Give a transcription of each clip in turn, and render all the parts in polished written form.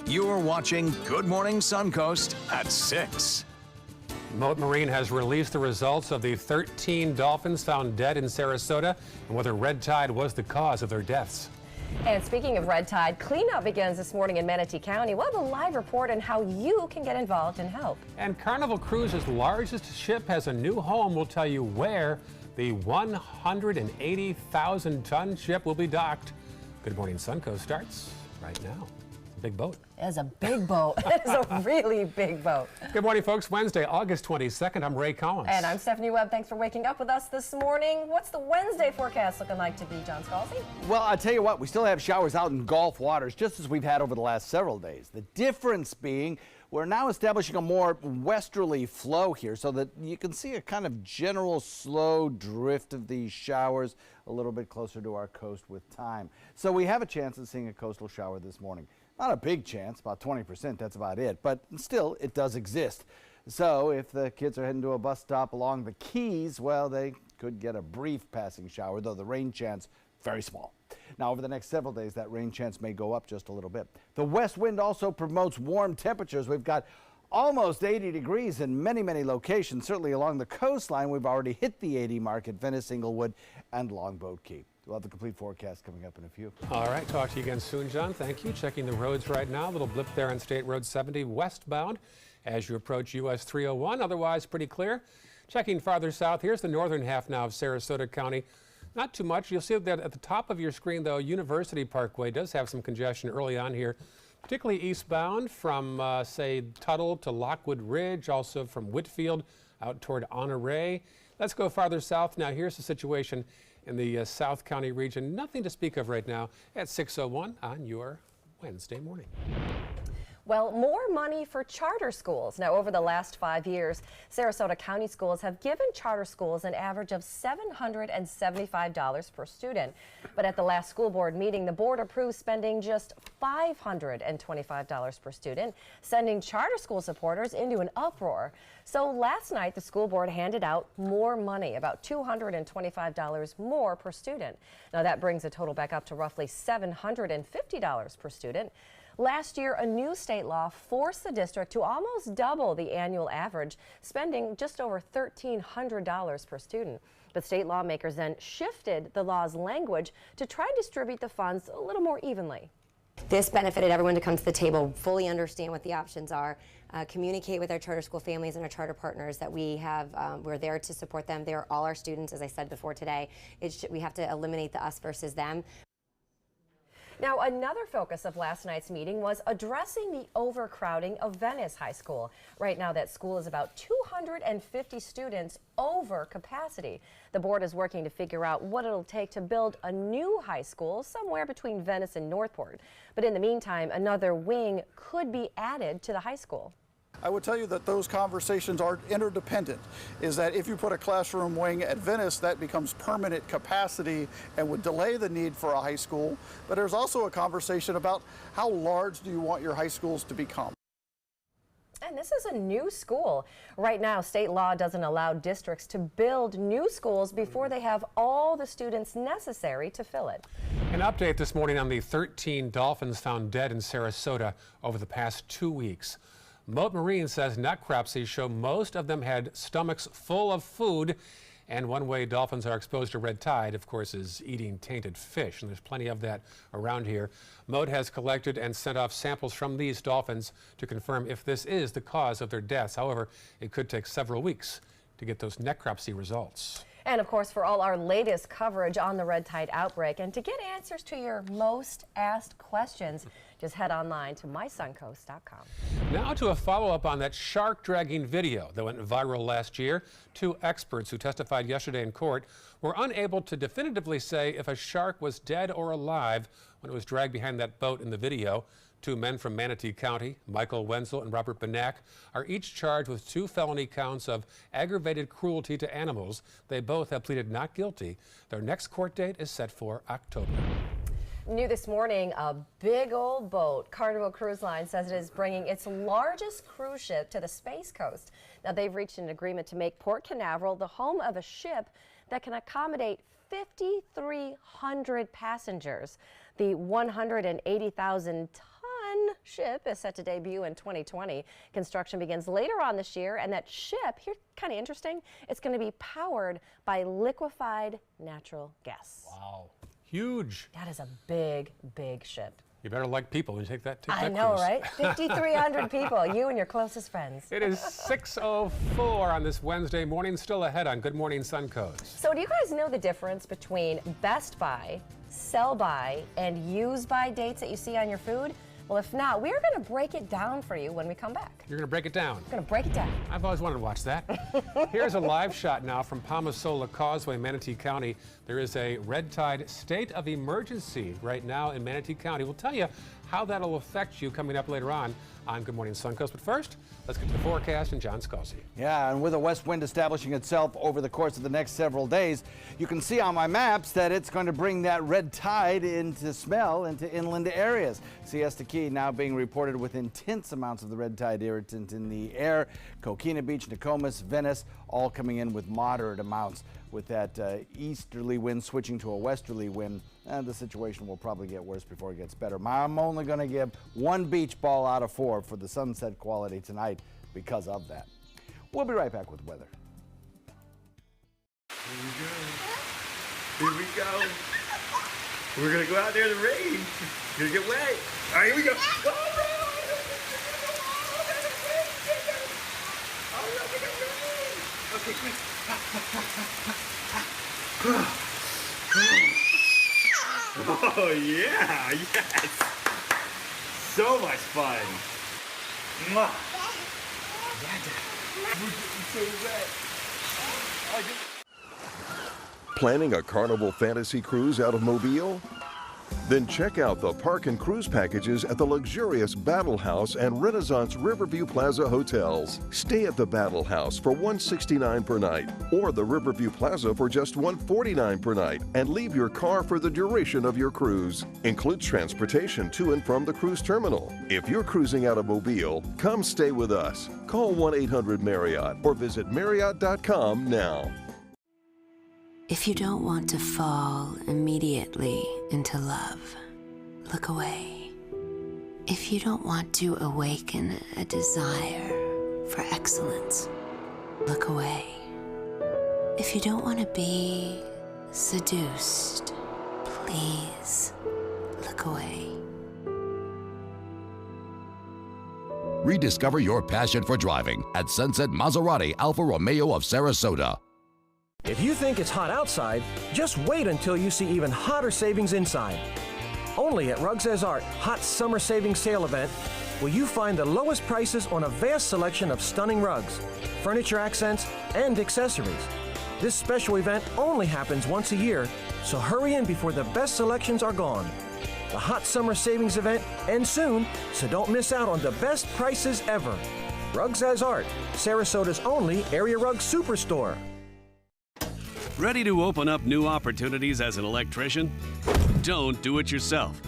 You're watching Good Morning Suncoast at 6. Moat Marine has released the results of the 13 dolphins found dead in Sarasota and whether red tide was the cause of their deaths. And speaking of red tide, cleanup begins this morning in Manatee County. We'll have a live report on how you can get involved and help. And Carnival Cruise's largest ship has a new home. We'll tell you where the 180,000-ton ship will be docked. Good Morning Suncoast starts right now. Big boat. It is a big boat. It is a really big boat. Good morning, folks. Wednesday, August 22nd. I'm Ray Collins. And I'm Stephanie Webb. Thanks for waking up with us this morning. What's the Wednesday forecast looking like to be, John Scalzi? Well, I'll tell you what, we still have showers out in Gulf waters, just as we've had over the last several days. The difference being we're now establishing a more westerly flow here so that you can see a kind of general slow drift of these showers a little bit closer to our coast with time. So we have a chance of seeing a coastal shower this morning. Not a big chance, about 20%, that's about it, but still, it does exist. So if the kids are heading to a bus stop along the Keys, well, they could get a brief passing shower, though the rain chance, very small. Now, over the next several days, that rain chance may go up just a little bit. The west wind also promotes warm temperatures. We've got almost 80 degrees in many, many locations. Certainly along the coastline, we've already hit the 80 mark at Venice, Inglewood, and Longboat Key. We'll have the complete forecast coming up in a few. All right, talk to you again soon, John. Thank you. Checking the roads right now. A little blip there on State Road 70 westbound as you approach US 301. Otherwise, pretty clear. Checking farther south, here's the northern half now of Sarasota County. Not too much. You'll see that at the top of your screen, though, University Parkway does have some congestion early on here, particularly eastbound from, say, Tuttle to Lockwood Ridge, also from Whitfield out toward Honore. Let's go farther south. Now, here's the situation in the South County region. Nothing to speak of right now at 6:01 on your Wednesday morning. Well, more money for charter schools. Now, over the last 5 years, Sarasota County schools have given charter schools an average of $775 per student. But at the last school board meeting, the board approved spending just $525 per student, sending charter school supporters into an uproar. So last night, the school board handed out more money, about $225 more per student. Now, that brings the total back up to roughly $750 per student. Last year, a new state law forced the district to almost double the annual average, spending just over $1,300 per student. But state lawmakers then shifted the law's language to try and distribute the funds a little more evenly. This benefited everyone to come to the table, fully understand what the options are, communicate with our charter school families and our charter partners that we have. We're there to support them. They're all our students, as I said before today. We have to eliminate the us versus them. Now, another focus of last night's meeting was addressing the overcrowding of Venice High School. Right now, that school is about 250 students over capacity. The board is working to figure out what it'll take to build a new high school somewhere between Venice and Northport. But in the meantime, another wing could be added to the high school. I would tell you that those conversations are interdependent, is that if you put a classroom wing at Venice, that becomes permanent capacity and would delay the need for a high school. But there's also a conversation about how large do you want your high schools to become. And this is a new school. Right now, state law doesn't allow districts to build new schools before they have all the students necessary to fill it. An update this morning on the 13 dolphins found dead in Sarasota over the past 2 weeks. Moat Marine says necropsies show most of them had stomachs full of food, and one way dolphins are exposed to red tide, of course, is eating tainted fish, and there's plenty of that around here. Moat has collected and sent off samples from these dolphins to confirm if this is the cause of their deaths. However, it could take several weeks to get those necropsy results. And of course, for all our latest coverage on the red tide outbreak and to get answers to your most asked questions, just head online to mysuncoast.com. Now to a follow-up on that shark dragging video that went viral last year. 2 experts who testified yesterday in court were unable to definitively say if a shark was dead or alive when it was dragged behind that boat in the video. 2 men from Manatee County, Michael Wenzel and Robert Benak, are each charged with 2 felony counts of aggravated cruelty to animals. They both have pleaded not guilty. Their next court date is set for October. New this morning, a big old boat. Carnival Cruise Line says it is bringing its largest cruise ship to the Space Coast. Now, they've reached an agreement to make Port Canaveral the home of a ship that can accommodate 5,300 passengers. The 180,000-ton ship is set to debut in 2020. Construction begins later on this year, and that ship, here, kind of interesting, it's going to be powered by liquefied natural gas. Wow. Huge. That is a big, big ship. You better like people and take that I know, cruise. right? 5,300 people, you and your closest friends. It is 6:04 on this Wednesday morning, still ahead on Good Morning Suncoast. So do you guys know the difference between best by, sell by, and use by dates that you see on your food? Well, if not, we're going to break it down for you when we come back. You're going to break it down. We're going to break it down. I've always wanted to watch that. Here's a live shot now from Palmasola Causeway, Manatee County. There is a red tide state of emergency right now in Manatee County. We'll tell you how that'll affect you coming up later on Good Morning Suncoast. But first, let's get to the forecast and John Scalzi. Yeah, and with a west wind establishing itself over the course of the next several days, you can see on my maps that it's going to bring that red tide into smell into inland areas. Siesta Key now being reported with intense amounts of the red tide irritant in the air. Coquina Beach, Nokomis, Venice, all coming in with moderate amounts. With that easterly wind switching to a westerly wind, the situation will probably get worse before it gets better. I'm only going to give 1 beach ball out of 4 for the sunset quality tonight because of that. We'll be right back with weather. Here we go. We're going to go out there in the rain. We're going to get wet. All right, here we go. Okay, quick. Oh, yeah, yes. So much fun. Mwah. We're getting so wet. Planning a Carnival Fantasy Cruise out of Mobile? Then check out the park and cruise packages at the luxurious Battle House and Renaissance Riverview Plaza hotels. Stay at the Battle House for $169 per night, or the Riverview Plaza for just $149 per night, and leave your car for the duration of your cruise. Includes transportation to and from the cruise terminal. If you're cruising out of Mobile, come stay with us. Call 1-800-MARRIOTT or visit Marriott.com now. If you don't want to fall immediately into love, look away. If you don't want to awaken a desire for excellence, look away. If you don't want to be seduced, please look away. Rediscover your passion for driving at Sunset Maserati Alfa Romeo of Sarasota. If you think it's hot outside, just wait until you see even hotter savings inside. Only at Rugs As Art Hot Summer Savings Sale event will you find the lowest prices on a vast selection of stunning rugs, furniture accents, and accessories. This special event only happens once a year, so hurry in before the best selections are gone. The Hot Summer Savings event ends soon, so don't miss out on the best prices ever. Rugs As Art, Sarasota's only area rug superstore. Ready to open up new opportunities as an electrician? Don't do it yourself.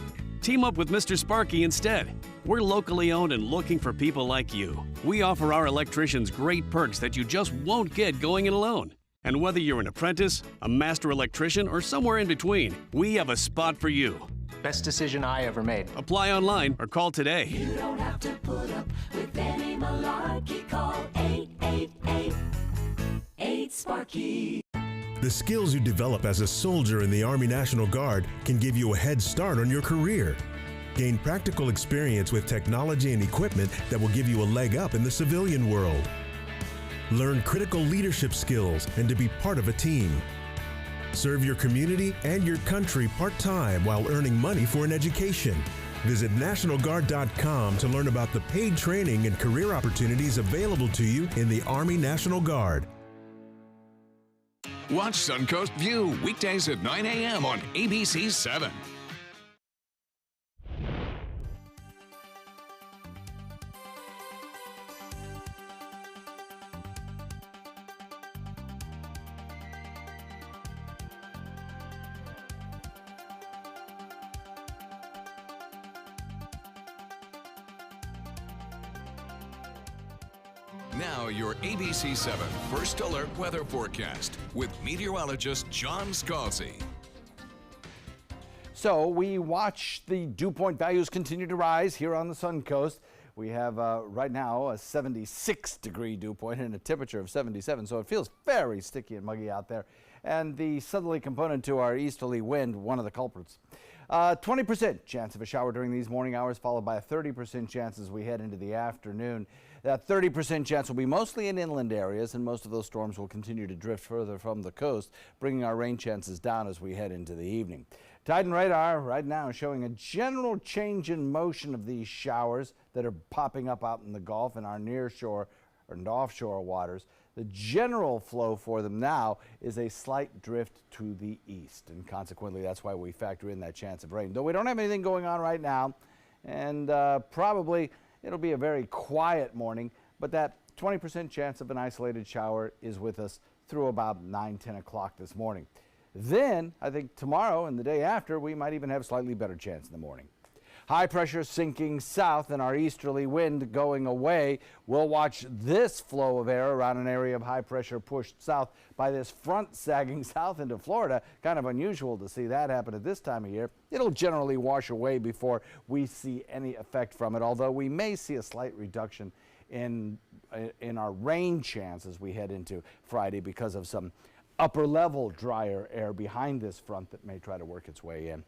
Team up with Mr. Sparky instead. We're locally owned and looking for people like you. We offer our electricians great perks that you just won't get going it alone. And whether you're an apprentice, a master electrician, or somewhere in between, we have a spot for you. Best decision I ever made. Apply online or call today. You don't have to put up with any malarkey. Call 888-8-SPARKY. The skills you develop as a soldier in the Army National Guard can give you a head start on your career. Gain practical experience with technology and equipment that will give you a leg up in the civilian world. Learn critical leadership skills and to be part of a team. Serve your community and your country part-time while earning money for an education. Visit NationalGuard.com to learn about the paid training and career opportunities available to you in the Army National Guard. Watch Suncoast View weekdays at 9 a.m. on ABC 7. Now your ABC 7 First Alert weather forecast with meteorologist John Scalzi. So we watch the dew point values continue to rise here on the Suncoast. We have right now a 76-degree dew point and a temperature of 77, so it feels very sticky and muggy out there. And the southerly component to our easterly wind, one of the culprits. 20% chance of a shower during these morning hours, followed by a 30% chance as we head into the afternoon. That 30% chance will be mostly in inland areas, and most of those storms will continue to drift further from the coast, bringing our rain chances down as we head into the evening. Tide and radar right now showing a general change in motion of these showers that are popping up out in the Gulf and our nearshore and offshore waters. The general flow for them now is a slight drift to the east, and consequently that's why we factor in that chance of rain. Though we don't have anything going on right now, and probably it'll be a very quiet morning, but that 20% chance of an isolated shower is with us through about 9, 10 o'clock this morning. Then, I think tomorrow and the day after, we might even have a slightly better chance in the morning. High pressure sinking south and our easterly wind going away. We'll watch this flow of air around an area of high pressure pushed south by this front sagging south into Florida. Kind of unusual to see that happen at this time of year. It'll generally wash away before we see any effect from it, although we may see a slight reduction in our rain chance as we head into Friday because of some upper level drier air behind this front that may try to work its way in.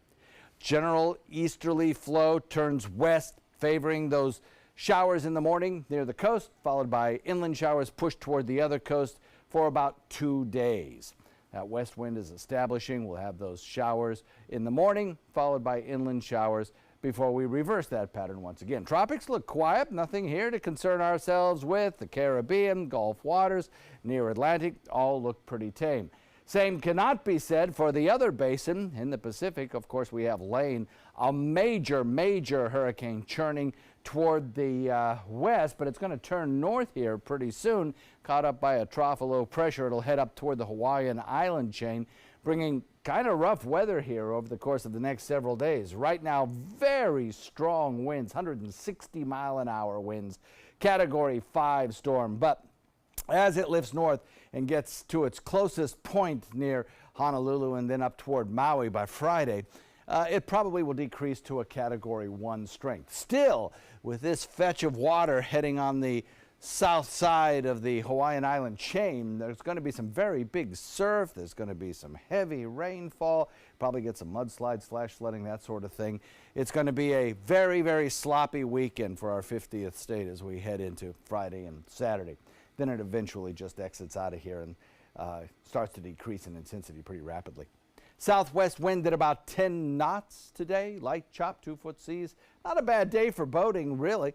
General easterly flow turns west, favoring those showers in the morning near the coast, followed by inland showers pushed toward the other coast for about 2 days. That west wind is establishing. We'll have those showers in the morning, followed by inland showers before we reverse that pattern once again. Tropics look quiet, nothing here to concern ourselves with. The Caribbean, Gulf waters, near Atlantic, all look pretty tame. Same cannot be said for the other basin in the Pacific. Of course, we have Lane, a major hurricane churning toward the west, but it's going to turn north here pretty soon. Caught up by a trough of low pressure, it'll head up toward the Hawaiian island chain, bringing kind of rough weather here over the course of the next several days. Right now, very strong winds, 160-mile-an-hour winds, Category 5 storm. But as it lifts north and gets to its closest point near Honolulu and then up toward Maui by Friday, it probably will decrease to a Category 1 strength. Still, with this fetch of water heading on the south side of the Hawaiian island chain, there's going to be some very big surf. There's going to be some heavy rainfall, probably get some mudslides, flash flooding, that sort of thing. It's going to be a very sloppy weekend for our 50th state as we head into Friday and Saturday. Then it eventually just exits out of here and starts to decrease in intensity pretty rapidly. Southwest wind at about 10 knots today, light chop, 2-foot seas. Not a bad day for boating, really.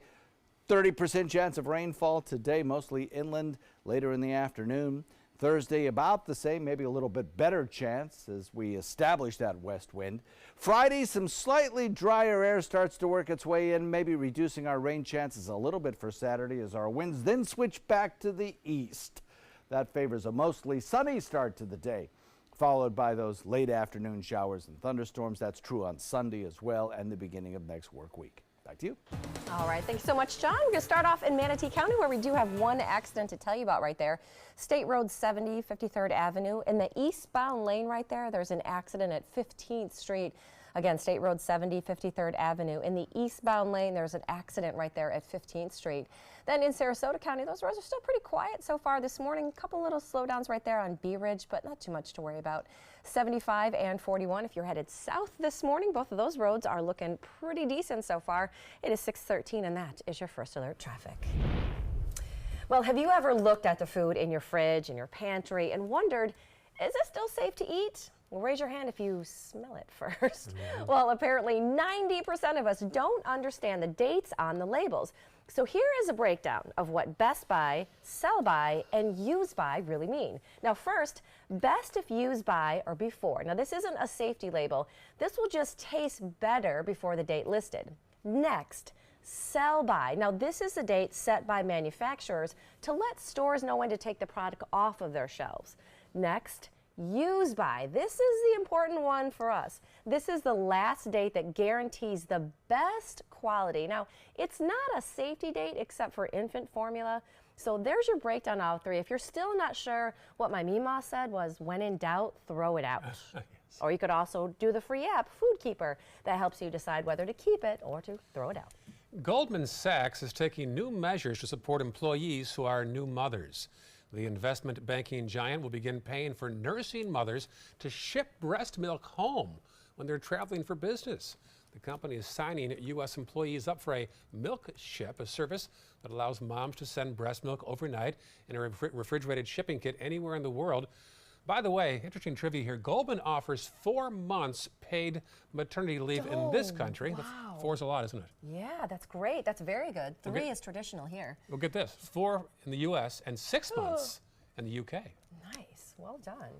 30% chance of rainfall today, mostly inland, later in the afternoon. Thursday, about the same, maybe a little bit better chance as we establish that west wind. Friday, some slightly drier air starts to work its way in, maybe reducing our rain chances a little bit for Saturday as our winds then switch back to the east. That favors a mostly sunny start to the day, followed by those late afternoon showers and thunderstorms. That's true on Sunday as well and the beginning of next work week. Back to you. All right, thanks so much, John. We're going to start off in Manatee County, where we do have one accident to tell you about right there. State Road 70, 53rd Avenue. In the eastbound lane right there, there's an accident at 15th Street. Again, State Road 70, 53rd Avenue. In the eastbound lane, there's an accident right there at 15th Street. Then in Sarasota County, those roads are still pretty quiet so far this morning. A couple little slowdowns right there on Bee Ridge, but not too much to worry about. 75 and 41, if you're headed south this morning, both of those roads are looking pretty decent so far. It is 6:13, and that is your first alert traffic. Well, have you ever looked at the food in your fridge, in your pantry, and wondered, is it still safe to eat? Well, raise your hand if you smell it first. Well, apparently 90% of us don't understand the dates on the labels. So here is a breakdown of what best by, sell by, and use by really mean. Now first, best if used by or before. Now this isn't a safety label. This will just taste better before the date listed. Next, sell by. Now this is the date set by manufacturers to let stores know when to take the product off of their shelves. Next, use by. This is the important one for us. This is the last date that guarantees the best quality. Now, it's not a safety date except for infant formula. So there's your breakdown of all three. If you're still not sure, what my Mima said was, when in doubt, throw it out. Or you could also do the free app, Food Keeper, that helps you decide whether to keep it or to throw it out. Goldman Sachs is taking new measures to support employees who are new mothers. The investment banking giant will begin paying for nursing mothers to ship breast milk home when they're traveling for business. The company is signing U.S. employees up for a milk ship, a service that allows moms to send breast milk overnight in a refrigerated shipping kit anywhere in the world. By the way, interesting trivia here, Goldman offers 4 months paid maternity leave in this country. Wow. 4's a lot, isn't it? Yeah, that's great. That's very good. 3 is traditional here. Well, get this, 4 in the U.S. and 6 months in the U.K. Nice, well done.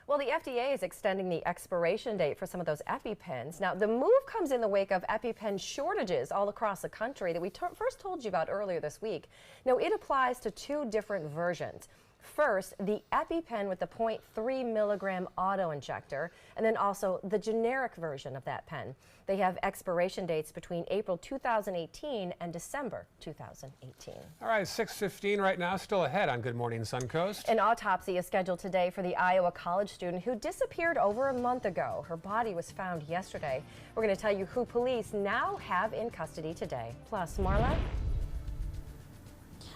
Well, the FDA is extending the expiration date for some of those EpiPens. Now, the move comes in the wake of EpiPen shortages all across the country that we first told you about earlier this week. Now, it applies to 2 different versions. First, the EpiPen with the 0.3 milligram auto-injector, and then also the generic version of that pen. They have expiration dates between April 2018 and December 2018. All right, 6:15 right now, still ahead on Good Morning Suncoast. An autopsy is scheduled today for the Iowa college student who disappeared over a month ago. Her body was found yesterday. We're going to tell you who police now have in custody today. Plus, Marla?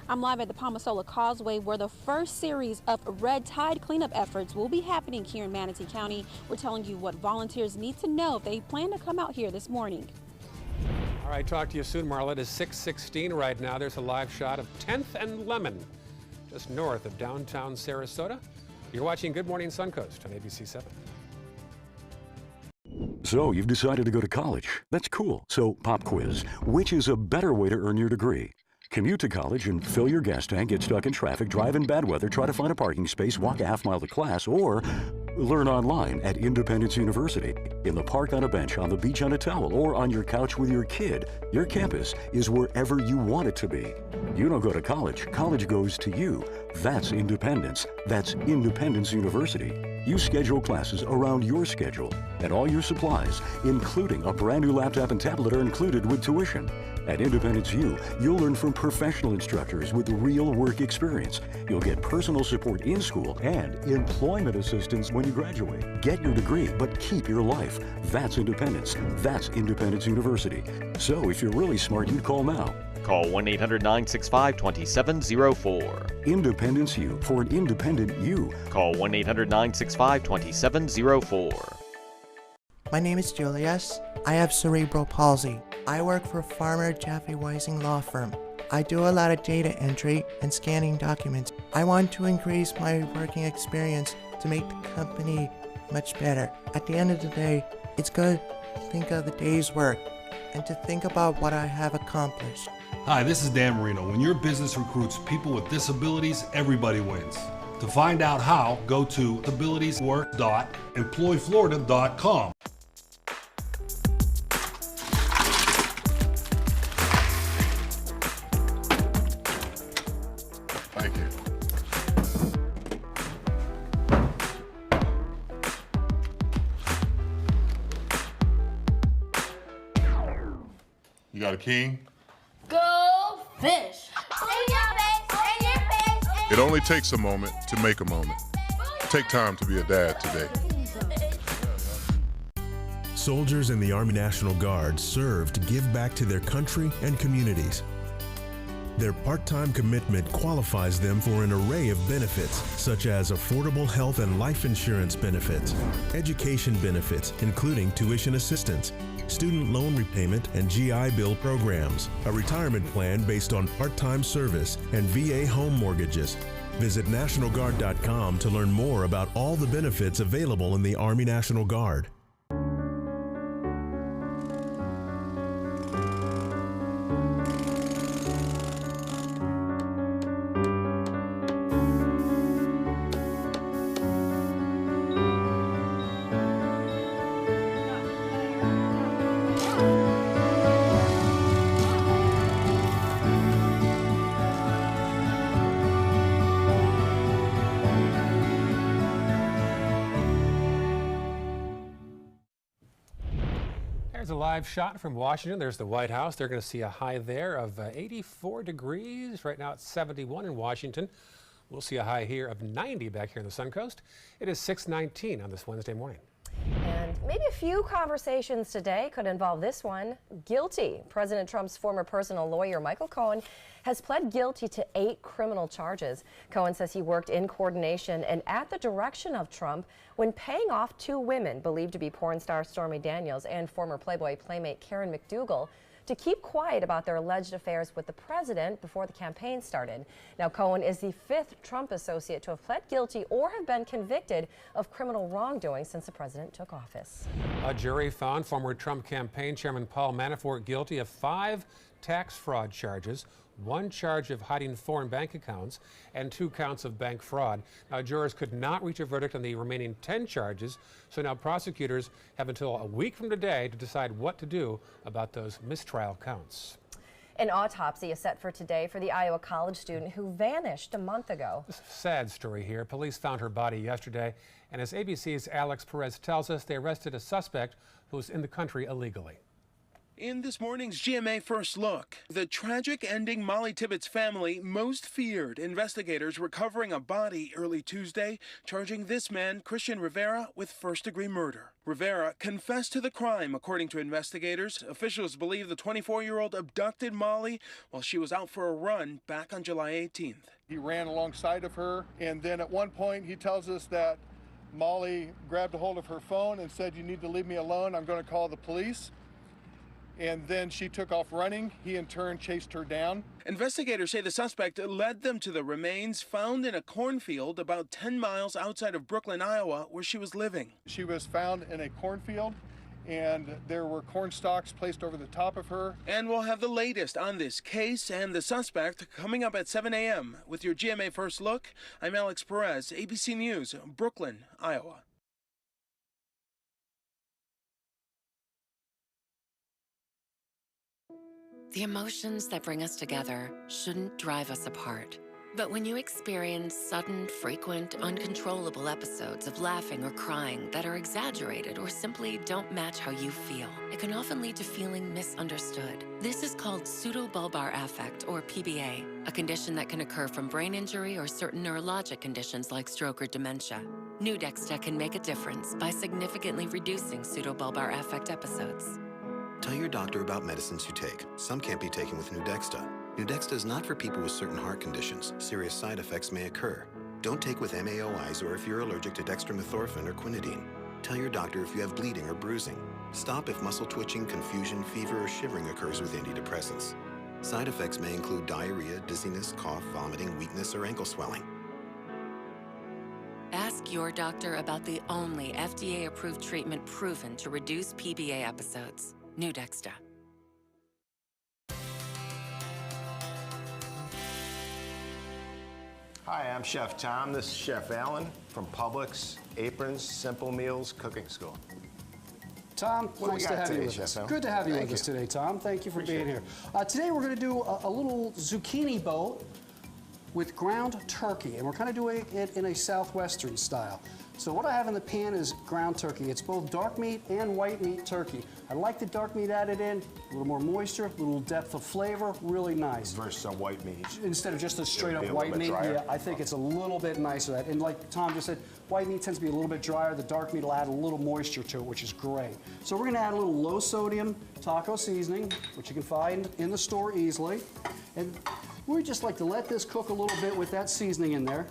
I'm live at the Palmasola Causeway where the first series of red tide cleanup efforts will be happening here in Manatee County. We're telling you what volunteers need to know if they plan to come out here this morning. All right, talk to you soon, Marla. It is 6:16 right now. There's a live shot of 10th and Lemon, just north of downtown Sarasota. You're watching Good Morning Suncoast on ABC 7. So you've decided to go to college. That's cool. So pop quiz. Which is a better way to earn your degree? Commute to college and fill your gas tank, get stuck in traffic, drive in bad weather, try to find a parking space, walk a half-mile to class, or learn online at Independence University. In the park on a bench, on the beach on a towel, or on your couch with your kid, your campus is wherever you want it to be. You don't go to college. College goes to you. That's independence. That's Independence University. You schedule classes around your schedule, and all your supplies, including a brand new laptop and tablet, are included with tuition. At Independence U, you'll learn from professional instructors with real work experience. You'll get personal support in school and employment assistance when you graduate. Get your degree, but keep your life. That's independence. That's Independence University. So if you're really smart, you'd call now. Call 1-800-965-2704. Independence U for an independent you. Call 1-800-965-2704. My name is Julius. I have cerebral palsy. I work for Farmer Jeffrey Weising Law Firm. I do a lot of data entry and scanning documents. I want to increase my working experience to make the company much better. At the end of the day, it's good to think of the day's work and to think about what I have accomplished. Hi, this is Dan Marino. When your business recruits people with disabilities, everybody wins. To find out how, go to abilitieswork.employflorida.com. Thank you. You got a king? Go fish! It only takes a moment to make a moment. Take time to be a dad today. Soldiers in the Army National Guard serve to give back to their country and communities. Their part-time commitment qualifies them for an array of benefits, such as affordable health and life insurance benefits, education benefits, including tuition assistance, student loan repayment and GI Bill programs, a retirement plan based on part-time service, and VA home mortgages. Visit NationalGuard.com to learn more about all the benefits available in the Army National Guard. There's a live shot from Washington. There's the White House. They're going to see a high there of 84 degrees. Right now it's 71 in Washington. We'll see a high here of 90 back here in the Suncoast. It is 6:19 on this Wednesday morning. Maybe a few conversations today could involve this one. Guilty. President Trump's former personal lawyer, Michael Cohen, has pled guilty to 8 criminal charges. Cohen says he worked in coordination and at the direction of Trump when paying off 2 women believed to be porn star Stormy Daniels and former Playboy playmate Karen McDougal to keep quiet about their alleged affairs with the president before the campaign started. Now, Cohen is the 5th Trump associate to have pled guilty or have been convicted of criminal wrongdoing since the president took office. A jury found former Trump campaign chairman Paul Manafort guilty of 5 tax fraud charges, 1 charge of hiding foreign bank accounts, and 2 counts of bank fraud. Now, jurors could not reach a verdict on the remaining 10 charges, so now prosecutors have until a week from today to decide what to do about those mistrial counts. An autopsy is set for today for the Iowa college student who vanished a month ago. This is a sad story here. Police found her body yesterday, and as ABC's Alex Perez tells us, they arrested a suspect who was in the country illegally. In this morning's GMA First Look, the tragic ending Molly Tippett's family most feared. Investigators recovering a body early Tuesday, charging this man, Christian Rivera, with first-degree murder. Rivera confessed to the crime, according to investigators. Officials believe the 24-year-old abducted Molly while she was out for a run back on July 18th. He ran alongside of her, and then at one point he tells us that Molly grabbed a hold of her phone and said, "You need to leave me alone, I'm going to call the police." And then she took off running. He in turn chased her down. Investigators say the suspect led them to the remains found in a cornfield about 10 miles outside of Brooklyn, Iowa, where she was living. She was found in a cornfield, and there were corn stalks placed over the top of her. And we'll have the latest on this case and the suspect coming up at 7 a.m. With your GMA First Look, I'm Alex Perez, ABC News, Brooklyn, Iowa. The emotions that bring us together shouldn't drive us apart. But when you experience sudden, frequent, uncontrollable episodes of laughing or crying that are exaggerated or simply don't match how you feel, it can often lead to feeling misunderstood. This is called pseudobulbar affect, or PBA, a condition that can occur from brain injury or certain neurologic conditions like stroke or dementia. New Dexta can make a difference by significantly reducing pseudobulbar affect episodes. Tell your doctor about medicines you take. Some can't be taken with Nudexta. Nudexta is not for people with certain heart conditions. Serious side effects may occur. Don't take with MAOIs or if you're allergic to dextromethorphan or quinidine. Tell your doctor if you have bleeding or bruising. Stop if muscle twitching, confusion, fever, or shivering occurs with antidepressants. Side effects may include diarrhea, dizziness, cough, vomiting, weakness, or ankle swelling. Ask your doctor about the only FDA-approved treatment proven to reduce PBA episodes. New Dexta. Hi, I'm Chef Tom. This is Chef Alan from Publix Aprons Simple Meals Cooking School. Tom, What nice we to got have you today, with Chef us. Al? Good to have you Thank with us you. today, Tom. Thank you for Appreciate being here. Today we're going to do a little zucchini boat with ground turkey, and we're kind of doing it in a southwestern style. So what I have in the pan is ground turkey. It's both dark meat and white meat turkey. I like the dark meat added in, a little more moisture, a little depth of flavor, really nice. Versus some white meat. Instead of just a straight It'll be up a white little bit meat, drier? yeah, I think it's a little bit nicer. And like Tom just said, white meat tends to be a little bit drier. The dark meat will add a little moisture to it, which is great. So we're gonna add a little low sodium taco seasoning, which you can find in the store easily. And we just like to let this cook a little bit with that seasoning in there.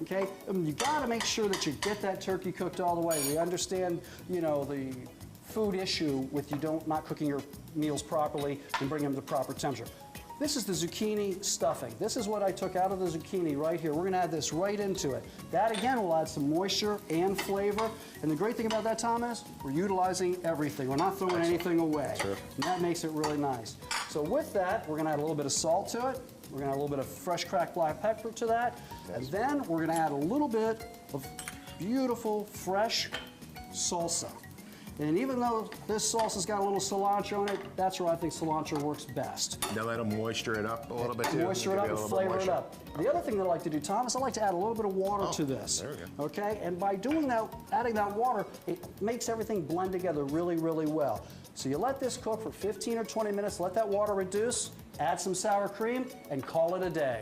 Okay, you gotta make sure that you get that turkey cooked all the way. We understand, you know, the food issue with you not cooking your meals properly and bring them to the proper temperature. This is the zucchini stuffing. This is what I took out of the zucchini right here. We're gonna add this right into it. That again will add some moisture and flavor. And the great thing about that, Tom, is we're utilizing everything. We're not throwing anything away. Sure. And that makes it really nice. So with that, we're gonna add a little bit of salt to it. We're gonna add a little bit of fresh cracked black pepper to that. And then we're gonna add a little bit of beautiful, fresh salsa. And even though this salsa's got a little cilantro in it, that's where I think cilantro works best. Now let them moisture it up a little bit too. Moisture it up and flavor it up. The other thing that I like to do, Tom, is I like to add a little bit of water to this. There we go. Okay, and by doing that, adding that water, it makes everything blend together really, really well. So you let this cook for 15 or 20 minutes, let that water reduce, add some sour cream, and call it a day.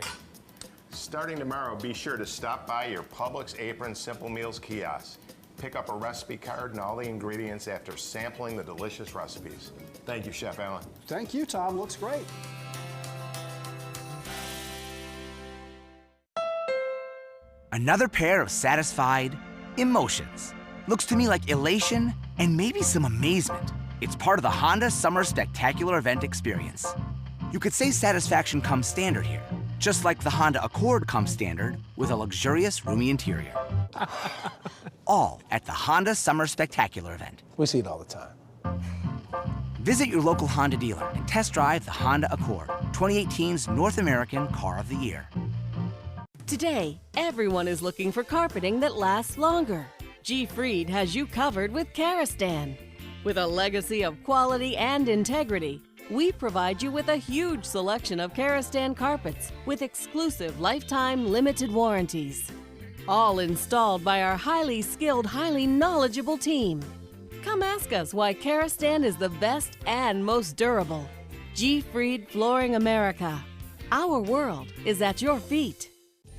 Starting tomorrow, be sure to stop by your Publix Apron Simple Meals kiosk. Pick up a recipe card and all the ingredients after sampling the delicious recipes. Thank you, Chef Allen. Thank you, Tom. Looks great. Another pair of satisfied emotions. Looks to me like elation and maybe some amazement. It's part of the Honda Summer Spectacular event experience. You could say satisfaction comes standard here, just like the Honda Accord comes standard with a luxurious, roomy interior. All at the Honda Summer Spectacular event. We see it all the time. Visit your local Honda dealer and test drive the Honda Accord, 2018's North American Car of the Year. Today, everyone is looking for carpeting that lasts longer. G. Fried has you covered with Karastan. With a legacy of quality and integrity, we provide you with a huge selection of Karastan carpets with exclusive lifetime limited warranties. All installed by our highly skilled, highly knowledgeable team. Come ask us why Karastan is the best and most durable. G. Fried Flooring America. Our world is at your feet.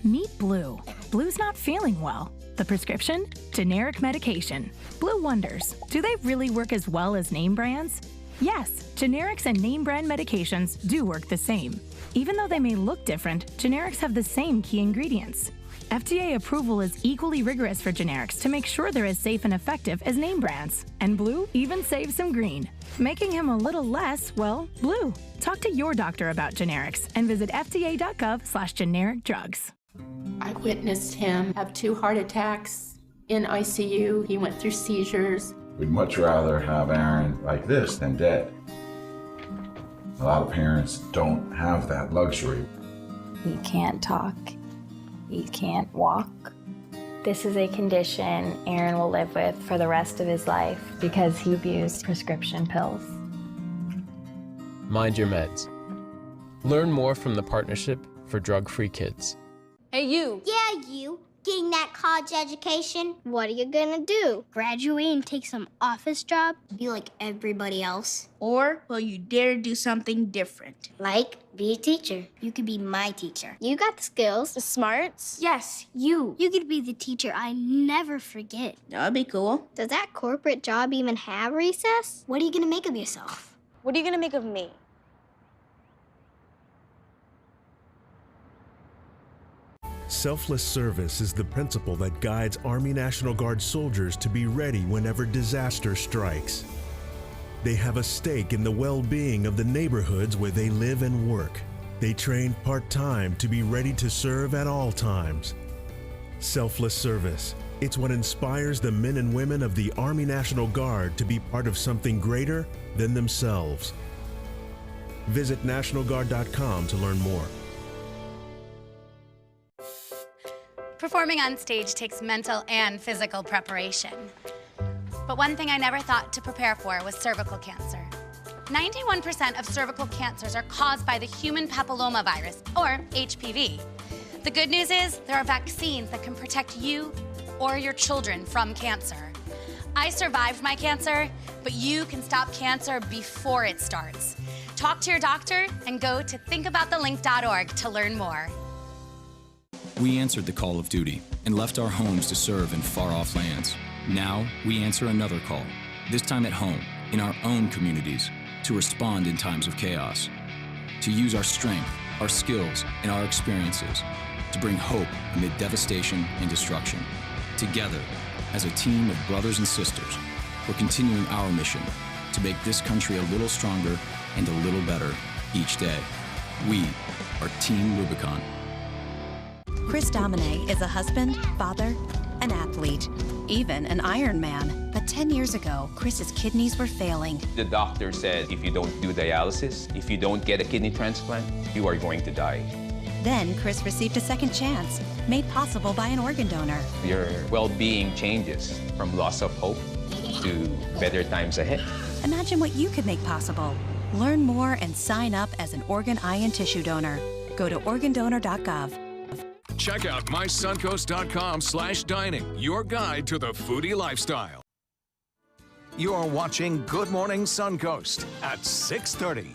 Meet Blue. Blue's not feeling well. The prescription? Generic medication. Blue wonders, do they really work as well as name brands? Yes, generics and name brand medications do work the same. Even though they may look different, generics have the same key ingredients. FDA approval is equally rigorous for generics to make sure they're as safe and effective as name brands. And Blue even saves him green, making him a little less, well, blue. Talk to your doctor about generics and visit fda.gov/generic drugs. I witnessed him have 2 heart attacks in ICU. He went through seizures. We'd much rather have Aaron like this than dead. A lot of parents don't have that luxury. He can't talk. He can't walk. This is a condition Aaron will live with for the rest of his life because he abused prescription pills. Mind your meds. Learn more from the Partnership for Drug-Free Kids. Hey, you. Yeah, you. Getting that college education, what are you gonna do? Graduate and take some office job? Be like everybody else? Or will you dare do something different? Like, be a teacher. You could be my teacher. You got the skills. The smarts. Yes, you. You could be the teacher I never forget. That'd be cool. Does that corporate job even have recess? What are you gonna make of yourself? What are you gonna make of me? Selfless service is the principle that guides Army National Guard soldiers to be ready whenever disaster strikes. They have a stake in the well-being of the neighborhoods where they live and work. They train part-time to be ready to serve at all times. Selfless service. It's what inspires the men and women of the Army National Guard to be part of something greater than themselves. Visit NationalGuard.com to learn more. Performing on stage takes mental and physical preparation. But one thing I never thought to prepare for was cervical cancer. 91% of cervical cancers are caused by the human papillomavirus, or HPV. The good news is there are vaccines that can protect you or your children from cancer. I survived my cancer, but you can stop cancer before it starts. Talk to your doctor and go to thinkaboutthelink.org to learn more. We answered the call of duty and left our homes to serve in far-off lands. Now, we answer another call, this time at home, in our own communities, to respond in times of chaos, to use our strength, our skills, and our experiences to bring hope amid devastation and destruction. Together, as a team of brothers and sisters, we're continuing our mission to make this country a little stronger and a little better each day. We are Team Rubicon. Chris Domine is a husband, father, an athlete, even an Ironman. But 10 years ago, Chris's kidneys were failing. The doctor said if you don't do dialysis, if you don't get a kidney transplant, you are going to die. Then Chris received a second chance, made possible by an organ donor. Your well-being changes from loss of hope to better times ahead. Imagine what you could make possible. Learn more and sign up as an organ, eye, and tissue donor. Go to organdonor.gov. Check out mysuncoast.com/dining, your guide to the foodie lifestyle. You're watching Good Morning Suncoast at 6:30.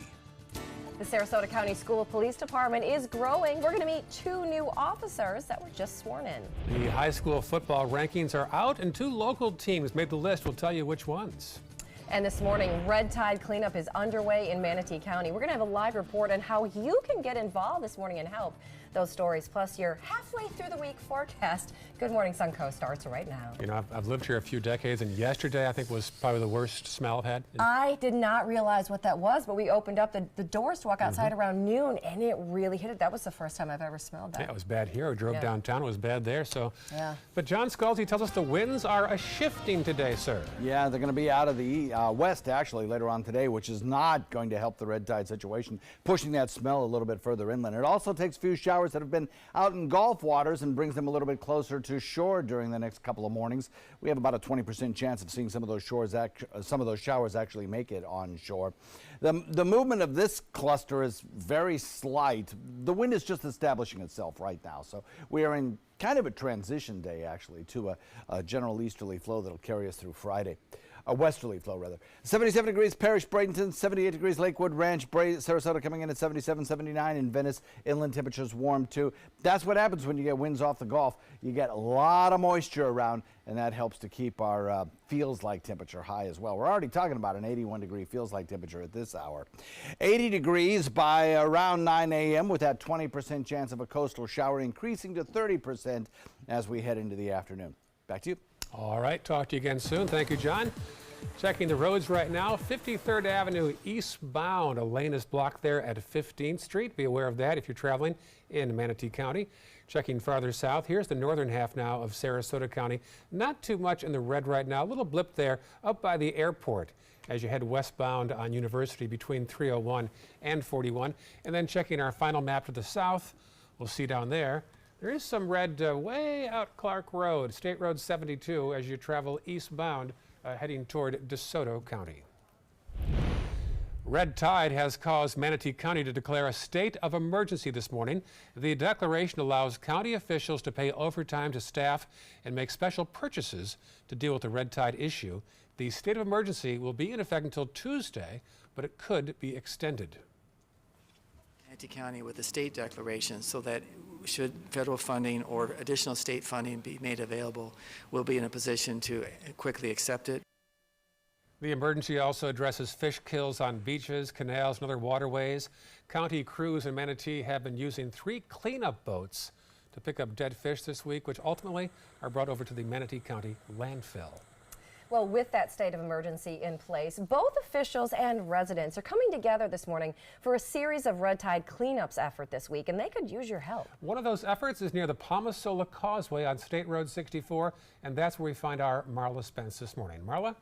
The Sarasota County School Police Department is growing. We're going to meet 2 new officers that were just sworn in. The high school football rankings are out, and 2 local teams made the list. We'll tell you which ones. And this morning, red tide cleanup is underway in Manatee County. We're going to have a live report on how you can get involved this morning and help. Those stories, plus your halfway through the week forecast. Good Morning Suncoast starts right now. You know, I've lived here a few decades, and yesterday I think was probably the worst smell I've had. I did not realize what that was, but we opened up the doors to walk outside around noon, and it really hit it. That was the first time I've ever smelled that. Yeah, it was bad here. I drove downtown. It was bad there. So, yeah. But John Scalzi tells us the winds are a-shifting today, sir. Yeah, they're going to be out of the west, actually, later on today, which is not going to help the red tide situation, pushing that smell a little bit further inland. It also takes a few showers that have been out in Gulf waters and brings them a little bit closer to shore during the next couple of mornings. We have about a 20% chance of seeing some of those showers actually make it on shore. The movement of this cluster is very slight. The wind is just establishing itself right now, so we are in kind of a transition day, actually, to a general easterly flow that'll carry us through Friday. A westerly flow, rather. 77 degrees, Parrish, Bradenton, 78 degrees, Lakewood, Ranch, Sarasota coming in at 77, 79. In Venice, inland temperatures warm too. That's what happens when you get winds off the Gulf. You get a lot of moisture around, and that helps to keep our feels-like temperature high as well. We're already talking about an 81-degree feels-like temperature at this hour. 80 degrees by around 9 a.m. with that 20% chance of a coastal shower increasing to 30% as we head into the afternoon. Back to you. All right, talk to you again soon. Thank you, John. Checking the roads right now. 53rd Avenue eastbound. A lane is blocked there at 15th Street. Be aware of that if you're traveling in Manatee County. Checking farther south. Here's the northern half now of Sarasota County. Not too much in the red right now. A little blip there up by the airport as you head westbound on University between 301 and 41. And then checking our final map to the south. We'll see down there. There is some red way out Clark Road, State Road 72, as you travel eastbound, heading toward DeSoto County. Red tide has caused Manatee County to declare a state of emergency this morning. The declaration allows county officials to pay overtime to staff and make special purchases to deal with the red tide issue. The state of emergency will be in effect until Tuesday, but it could be extended. Manatee County with the state declaration so that should federal funding or additional state funding be made available, we'll be in a position to quickly accept it. The emergency also addresses fish kills on beaches, canals, and other waterways. County crews in Manatee have been using 3 cleanup boats to pick up dead fish this week, which ultimately are brought over to the Manatee County landfill. Well, with that state of emergency in place, both officials and residents are coming together this morning for a series of red tide cleanups effort this week, and they could use your help. One of those efforts is near the Palmasola Causeway on State Road 64, and that's where we find our Marla Spence this morning. Marla?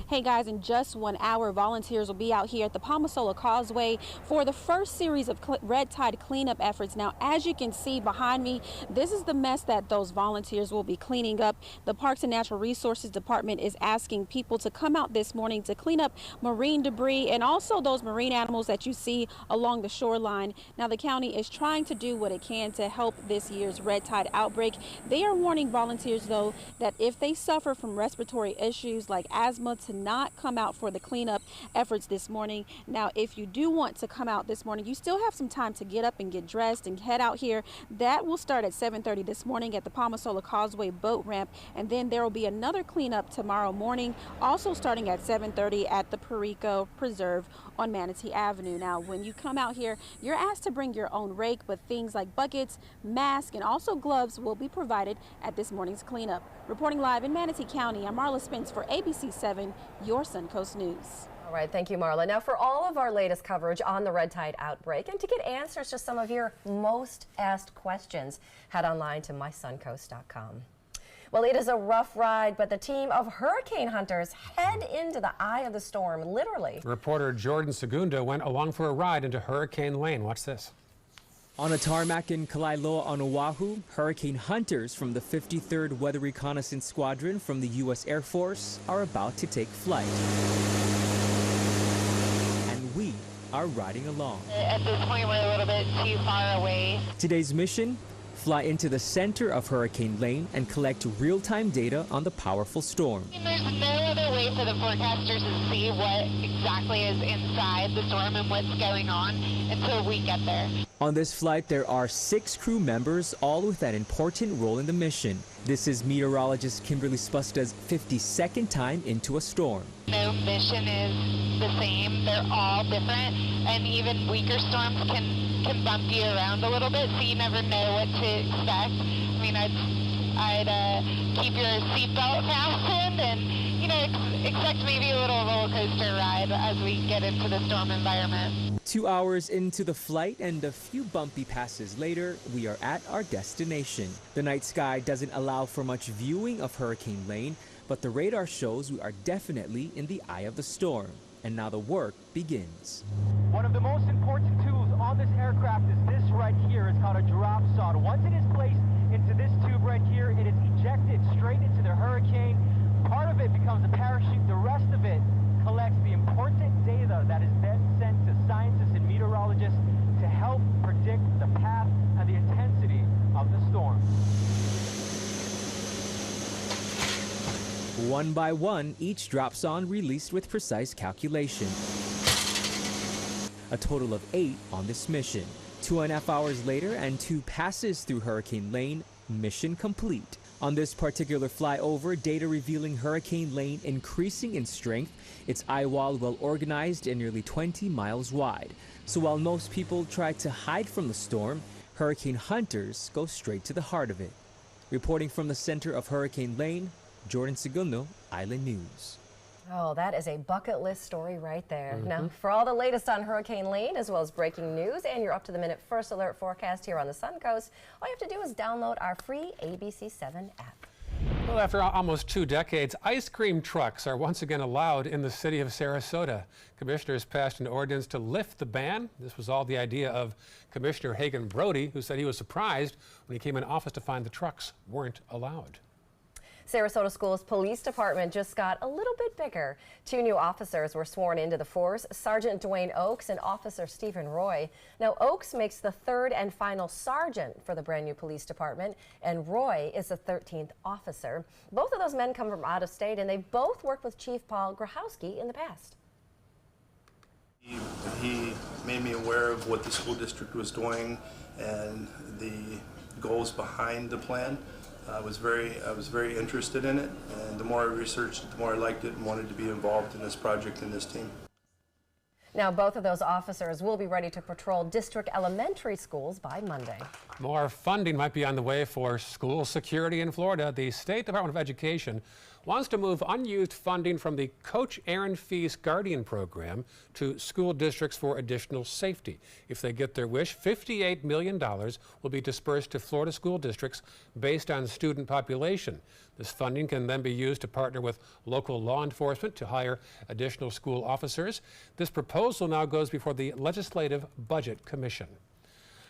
Hey guys, in just 1 hour, volunteers will be out here at the Palmasola Causeway for the first series of red tide cleanup efforts. Now, as you can see behind me, this is the mess that those volunteers will be cleaning up. The Parks and Natural Resources Department is asking people to come out this morning to clean up marine debris and also those marine animals that you see along the shoreline. Now, the county is trying to do what it can to help this year's red tide outbreak. They are warning volunteers, though, that if they suffer from respiratory issues like asthma, to not come out for the cleanup efforts this morning. Now, if you do want to come out this morning, you still have some time to get up and get dressed and head out here. That will start at 7:30 this morning at the Palmasola Causeway boat ramp, and then there will be another cleanup tomorrow morning, also starting at 7:30 at the Perico Preserve on Manatee Avenue. Now, when you come out here, you're asked to bring your own rake, but things like buckets, masks, and also gloves will be provided at this morning's cleanup. Reporting live in Manatee County, I'm Marla Spence for ABC 7, your Suncoast News. All right, thank you, Marla. Now, for all of our latest coverage on the red tide outbreak and to get answers to some of your most asked questions, head online to mysuncoast.com. Well, it is a rough ride, but the team of hurricane hunters head into the eye of the storm, literally. Reporter Jordan Segunda went along for a ride into Hurricane Lane. Watch this. On a tarmac in Kalaeloa on Oahu, hurricane hunters from the 53rd Weather Reconnaissance Squadron from the U.S. Air Force are about to take flight. And we are riding along. At this point, we're a little bit too far away. Today's mission? fly into the center of Hurricane Lane and collect real-time data on the powerful storm. There's no other way for the forecasters to see what exactly is inside the storm and what's going on until we get there. On this flight, there are 6 crew members, all with an important role in the mission. This is meteorologist Kimberly Spusta's 52nd time into a storm. No mission is the same. They're all different, and even weaker storms can bump you around a little bit, so you never know what to expect. I mean, I'd keep your seatbelt fastened and, you know, expect maybe a little roller coaster ride as we get into the storm environment. 2 hours into the flight and a few bumpy passes later, we are at our destination. The night sky doesn't allow for much viewing of Hurricane Lane, but the radar shows we are definitely in the eye of the storm. And now the work begins. One of the most important tools on this aircraft is this right here. It's called a drop sod. Once it is placed into this tube right here, it is ejected straight into the hurricane. Part of it becomes a parachute. The rest of it collects the important data that is then sent to scientists and meteorologists to help predict the path and the intensity of the storm. One by one, each dropson released with precise calculation. A total of 8 on this mission. 2.5 hours later and 2 passes through Hurricane Lane, mission complete. On this particular flyover, data revealing Hurricane Lane increasing in strength, its eye wall well organized and nearly 20 miles wide. So while most people try to hide from the storm, hurricane hunters go straight to the heart of it. Reporting from the center of Hurricane Lane, Jordan Segundo, Island News. Oh, that is a bucket list story right there. Now, for all the latest on Hurricane Lane, as well as breaking news and your up-to-the-minute first alert forecast here on the Suncoast, all you have to do is download our free ABC7 app. Well, after almost 2 decades, ice cream trucks are once again allowed in the city of Sarasota. Commissioners passed an ordinance to lift the ban. This was all the idea of Commissioner Hagan Brody, who said he was surprised when he came in office to find the trucks weren't allowed. Sarasota Schools Police Department just got a little bit bigger. 2 new officers were sworn into the force, Sergeant Dwayne Oakes and Officer Stephen Roy. Now, Oakes makes the 3rd and final sergeant for the brand new police department, and Roy is the 13th officer. Both of those men come from out of state, and they both worked with Chief Paul Grahowski in the past. He made me aware of what the school district was doing and the goals behind the plan. I was very interested in it, and the more I researched it, the more I liked it and wanted to be involved in this project and this team. Now, both of those officers will be ready to patrol district elementary schools by Monday. More funding might be on the way for school security in Florida. The State Department of Education wants to move unused funding from the Coach Aaron Fee's Guardian program to school districts for additional safety. If they get their wish, $58 million will be dispersed to Florida school districts based on student population. This funding can then be used to partner with local law enforcement to hire additional school officers. This proposal now goes before the Legislative Budget Commission.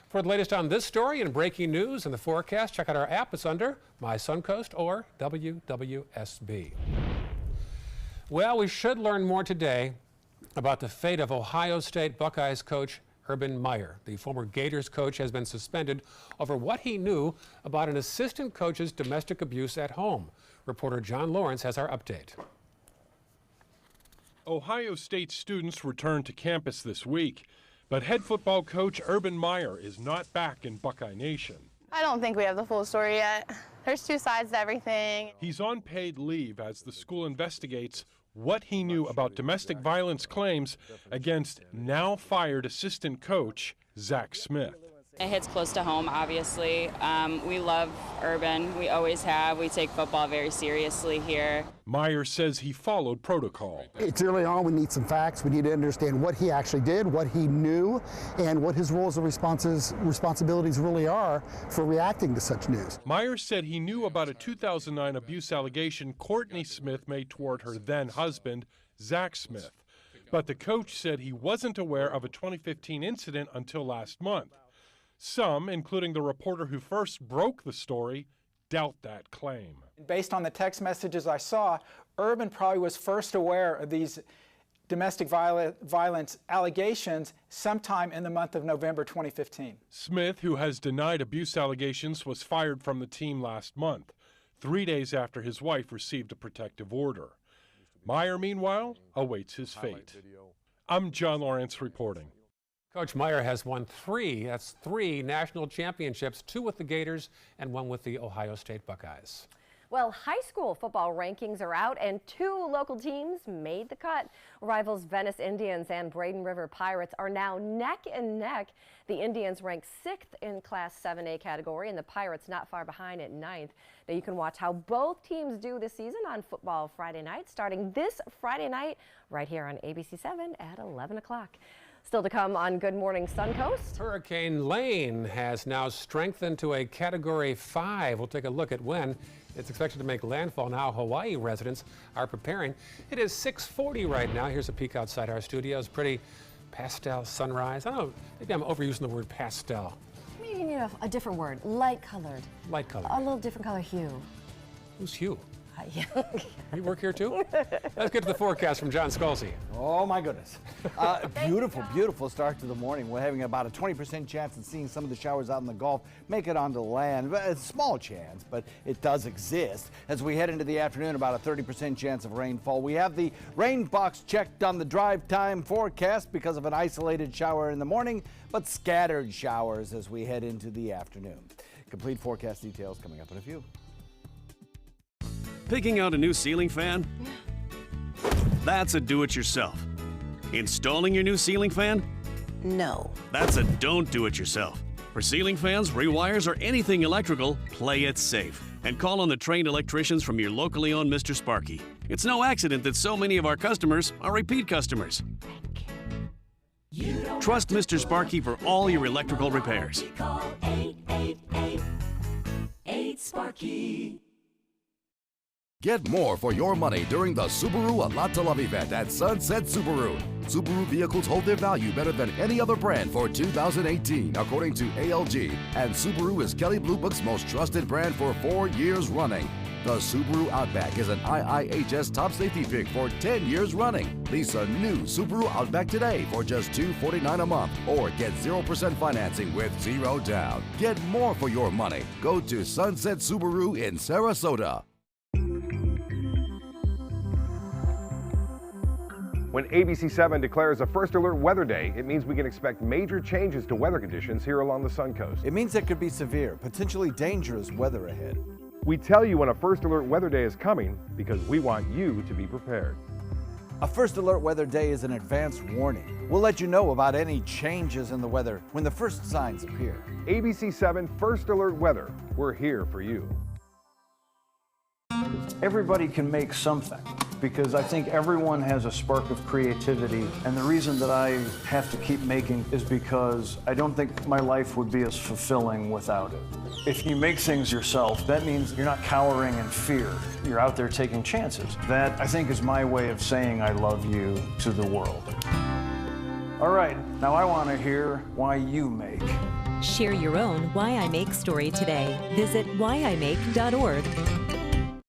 For the latest on this story and breaking news and the forecast, check out our app. It's under My Suncoast or WWSB. Well, we should learn more today about the fate of Ohio State Buckeyes coach Urban Meyer. The former Gators coach has been suspended over what he knew about an assistant coach's domestic abuse at home. Reporter John Lawrence has our update. Ohio State students returned to campus this week. But head football coach Urban Meyer is not back in Buckeye Nation. I don't think we have the full story yet. There's 2 sides to everything. He's on paid leave as the school investigates what he knew about domestic violence claims against now fired assistant coach Zach Smith. It hits close to home, obviously. We love Urban. We always have. We take football very seriously here. Meyer says he followed protocol. It's early on. We need some facts. We need to understand what he actually did, what he knew, and what his roles and responsibilities really are for reacting to such news. Meyer said he knew about a 2009 abuse allegation Courtney Smith made toward her then husband, Zach Smith. But the coach said he wasn't aware of a 2015 incident until last month. Some, including the reporter who first broke the story, doubt that claim. Based on the text messages I saw, Urban probably was first aware of these domestic violence allegations sometime in the month of November 2015. Smith, who has denied abuse allegations, was fired from the team last month, 3 days after his wife received a protective order. Meyer, meanwhile, awaits his fate. I'm John Lawrence reporting. Coach Meyer has won three national championships, 2 with the Gators and 1 with the Ohio State Buckeyes. Well, high school football rankings are out and 2 local teams made the cut. Rivals Venice Indians and Braden River Pirates are now neck and neck. The Indians rank 6th in Class 7A category and the Pirates not far behind at 9th. Now you can watch how both teams do this season on Football Friday night, starting this Friday night right here on ABC 7 at 11 o'clock. Still to come on Good Morning Suncoast. Hurricane Lane has now strengthened to a Category 5. We'll take a look at when it's expected to make landfall and how Hawaii residents are preparing. It is 6:40 right now. Here's a peek outside our studios. Pretty pastel sunrise. I don't know, maybe I'm overusing the word pastel. Maybe you need a different word, light colored. Light colored. A little different color hue. Who's Hugh? Yeah. You work here too? Let's get to the forecast from John Scalzi. Oh my goodness. Beautiful, beautiful start to the morning. We're having about a 20% chance of seeing some of the showers out in the Gulf make it onto land. A small chance, but it does exist. As we head into the afternoon, about a 30% chance of rainfall. We have the rain box checked on the drive time forecast because of an isolated shower in the morning, but scattered showers as we head into the afternoon. Complete forecast details coming up in a few. Picking out a new ceiling fan? That's a do-it-yourself. Installing your new ceiling fan? No. That's a don't do-it-yourself. For ceiling fans, rewires, or anything electrical, play it safe. And call on the trained electricians from your locally owned Mr. Sparky. It's no accident that so many of our customers are repeat customers. Trust Mr. Sparky for all your electrical repairs. Call 888-8-SPARKY. Get more for your money during the Subaru A Lot to Love event at Sunset Subaru. Subaru vehicles hold their value better than any other brand for 2018, according to ALG. And Subaru is Kelley Blue Book's most trusted brand for 4 years running. The Subaru Outback is an IIHS top safety pick for 10 years running. Lease a new Subaru Outback today for just $249 a month or get 0% financing with 0 down. Get more for your money. Go to Sunset Subaru in Sarasota. When ABC7 declares a First Alert Weather Day, it means we can expect major changes to weather conditions here along the Suncoast. It means there could be severe, potentially dangerous weather ahead. We tell you when a First Alert Weather Day is coming because we want you to be prepared. A First Alert Weather Day is an advance warning. We'll let you know about any changes in the weather when the first signs appear. ABC7 First Alert Weather, we're here for you. Everybody can make something, because I think everyone has a spark of creativity, and the reason that I have to keep making is because I don't think my life would be as fulfilling without it. If you make things yourself, that means you're not cowering in fear. You're out there taking chances. That, I think, is my way of saying I love you to the world. All right, now I want to hear why you make. Share your own Why I Make story today. Visit whyimake.org.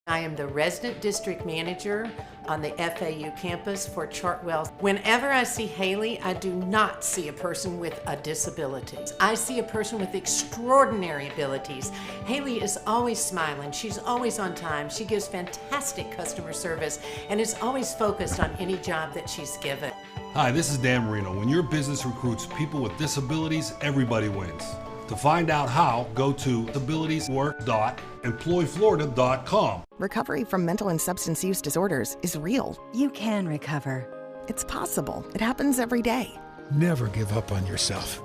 I am the resident district manager on the FAU campus for Chartwell. Whenever I see Haley, I do not see a person with a disability. I see a person with extraordinary abilities. Haley is always smiling. She's always on time. She gives fantastic customer service and is always focused on any job that she's given. Hi, this is Dan Marino. When your business recruits people with disabilities, everybody wins. To find out how, go to disabilitieswork.employflorida.com. Recovery from mental and substance use disorders is real. You can recover. It's possible. It happens every day. Never give up on yourself.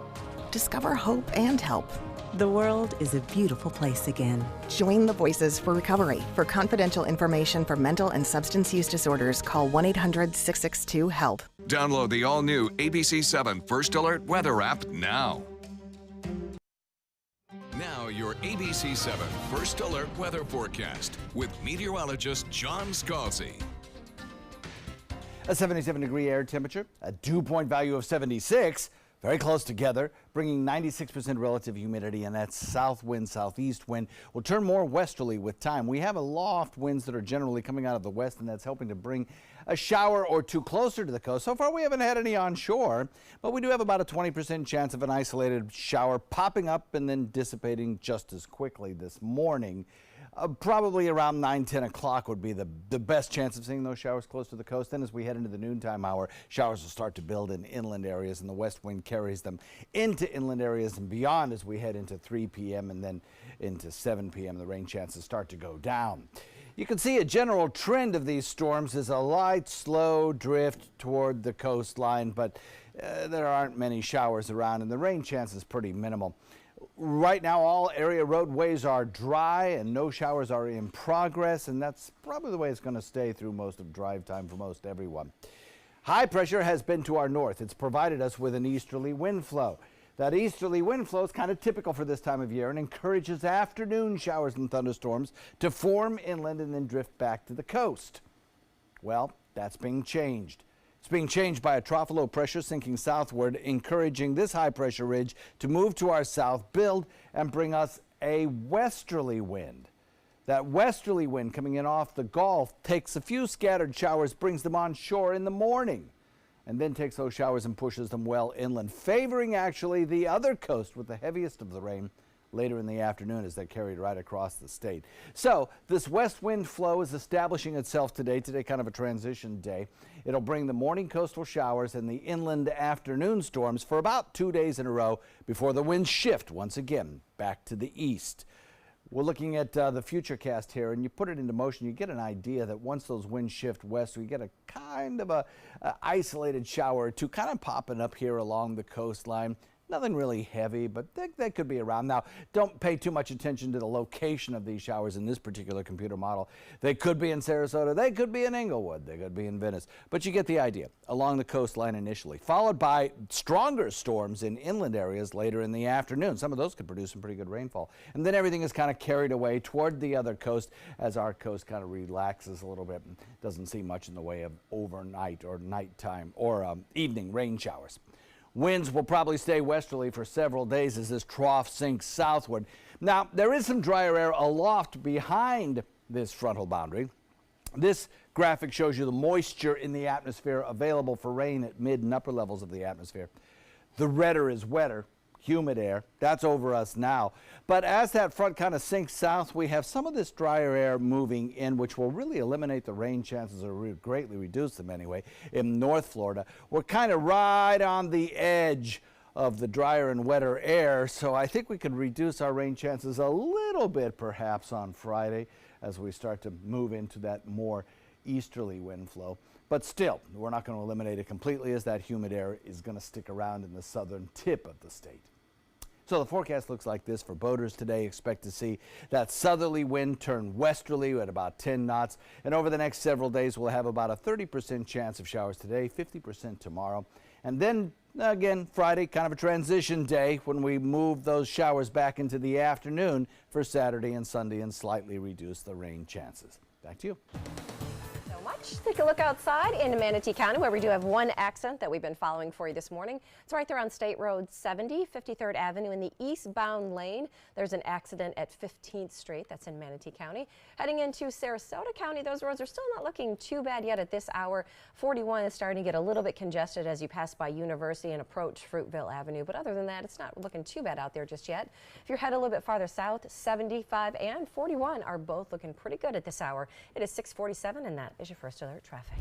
Discover hope and help. The world is a beautiful place again. Join the Voices for Recovery. For confidential information for mental and substance use disorders, call 1-800-662-HELP. Download the all-new ABC7 First Alert Weather app now. Now, your ABC7 First Alert Weather Forecast with meteorologist John Scalzi. A 77-degree air temperature, a dew point value of 76, very close together, bringing 96% relative humidity, and that south wind, southeast wind will turn more westerly with time. We have aloft winds that are generally coming out of the west, and that's helping to bring a shower or two closer to the coast. So far, we haven't had any onshore, but we do have about a 20% chance of an isolated shower popping up and then dissipating just as quickly this morning. Probably around 9-10 o'clock would be the best chance of seeing those showers close to the coast. Then as we head into the noontime hour, showers will start to build in inland areas, and the west wind carries them into inland areas and beyond as we head into 3 p.m. and then into 7 p.m. The rain chances start to go down. You can see a general trend of these storms is a light, slow drift toward the coastline, but there aren't many showers around, and the rain chance is pretty minimal. Right now, all area roadways are dry and no showers are in progress, and that's probably the way it's going to stay through most of drive time for most everyone. High pressure has been to our north. It's provided us with an easterly wind flow. That easterly wind flow is kind of typical for this time of year and encourages afternoon showers and thunderstorms to form inland and then drift back to the coast. Well, that's being changed. It's being changed by a trough low pressure sinking southward, encouraging this high pressure ridge to move to our south, build, and bring us a westerly wind. That westerly wind coming in off the Gulf takes a few scattered showers, brings them on shore in the morning, and then takes those showers and pushes them well inland, favoring actually the other coast with the heaviest of the rain later in the afternoon as they're carried right across the state. So this west wind flow is establishing itself today kind of a transition day. It'll bring the morning coastal showers and the inland afternoon storms for about 2 days in a row before the winds shift once again back to the east. We're looking at the futurecast here, and you put it into motion, you get an idea that once those winds shift west, we get a kind of a isolated shower or two kind of popping up here along the coastline. Nothing really heavy, but that could be around. Now, don't pay too much attention to the location of these showers in this particular computer model. They could be in Sarasota, they could be in Inglewood, they could be in Venice, but you get the idea. Along the coastline initially, followed by stronger storms in inland areas later in the afternoon. Some of those could produce some pretty good rainfall. And then everything is kind of carried away toward the other coast as our coast kind of relaxes a little bit and doesn't see much in the way of overnight or nighttime or evening rain showers. Winds will probably stay westerly for several days as this trough sinks southward. Now, there is some drier air aloft behind this frontal boundary. This graphic shows you the moisture in the atmosphere available for rain at mid and upper levels of the atmosphere. The redder is wetter, humid air. That's over us now. But as that front kind of sinks south, we have some of this drier air moving in, which will really eliminate the rain chances or greatly reduce them anyway in North Florida. We're kind of right on the edge of the drier and wetter air, so I think we could reduce our rain chances a little bit perhaps on Friday as we start to move into that more easterly wind flow. But still, we're not going to eliminate it completely as that humid air is going to stick around in the southern tip of the state. So the forecast looks like this for boaters today. Expect to see that southerly wind turn westerly at about 10 knots. And over the next several days, we'll have about a 30% chance of showers today, 50% tomorrow. And then again, Friday, kind of a transition day when we move those showers back into the afternoon for Saturday and Sunday and slightly reduce the rain chances. Back to you. Take a look outside in Manatee County, where we do have one accident that we've been following for you this morning. It's right there on State Road 70, 53rd Avenue in the eastbound lane. There's an accident at 15th Street. That's in Manatee County. Heading into Sarasota County, those roads are still not looking too bad yet at this hour. 41 is starting to get a little bit congested as you pass by University and approach Fruitville Avenue. But other than that, it's not looking too bad out there just yet. If you're headed a little bit farther south, 75 and 41 are both looking pretty good at this hour. It is 6:47, and that is your first alert traffic.